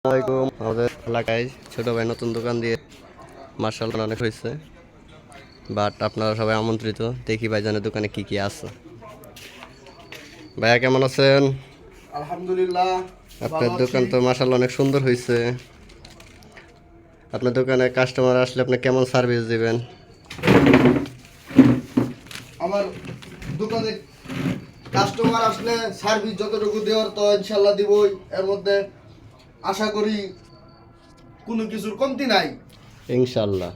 আসসালামাইকুম। আমাদের এলাকায় ছোট ভাই নতুন দোকান দিয়ে মার্শাল্লাহ অনেক হয়েছে, বাট আপনারা সবাই আমন্ত্রিত। দেখি ভাইজানের দোকানে কি কি আছে। ভাইয়া কেমন আছেন? আলহামদুলিল্লাহ। আপনার দোকান তো মার্শাল্লাহ অনেক সুন্দর হয়েছে। আপনার দোকানে কাস্টমার আসলে আপনি কেমন সার্ভিস দিবেন? আমার দোকানে কাস্টমার আসলে সার্ভিস যতটুকু দেওয়ার তো ইনশাল্লাহ দিবই। এর মধ্যে আশা করি কোনো কিছুর কমতি নাই। ইনশাল্লাহ।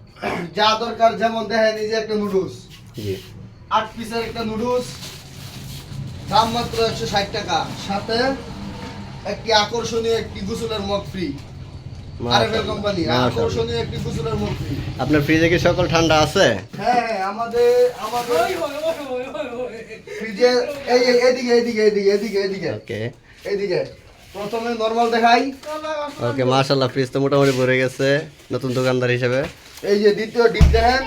যা দরকার, যেমন দেখেন এই যে একটা নুডলস, জি 8 পিসের একটা নুডলস, দাম মাত্র 160 টাকা, সাথে একটি আকর্ষণীয় একটি গোসলের মগ ফ্রি। আরএফএল কোম্পানি আকর্ষণীয় একটি গোসলের মগ ফ্রি। আপনার ফ্রিজে কি সকল ঠান্ডা আছে? হ্যাঁ, আমাদের ফ্রিজে এইদিকে ওকে এইদিকে প্রথমে নরমাল দেখাই। ওকে, মার্শাল্লাহ ফ্রিজ তো মোটামুটি ভরে গেছে নতুন দোকানদার হিসেবে। এই যে দ্বিতীয় ডিপ দেখেন,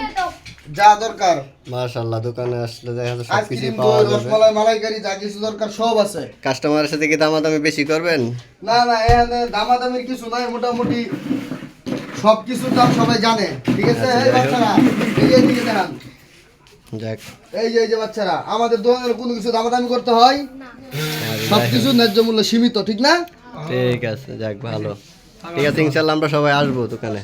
যা দরকার মার্শাল্লাহ দোকানে আসলে দেখা যাচ্ছে সবকিছু আইসক্রিম, পাওয়া দই, যাবে। রসমালাই, মালাইকারি, যা কিছু দরকার সব আছে। কাস্টমারের সাথে কি দামাদামি বেশি করবেন? না না, এখানে দামাদামির কিছু নাই, মোটামুটি সব কিছুর দাম সবাই জানে। ঠিক আছে? আচ্ছা, এই বাচ্চারা, এই যে এদিকে দেখেন, যাক এই যে বাচ্চারা, আমাদের দোকানে কোনো কিছু দামাদামি করতে হয়? সবকিছু ন্যায্য মূল্য, সীমিত, ঠিক না? ঠিক আছে, যাক ভালো। ঠিক আছে, ইনশাল্লাহ আমরা সবাই আসবো দোকানে।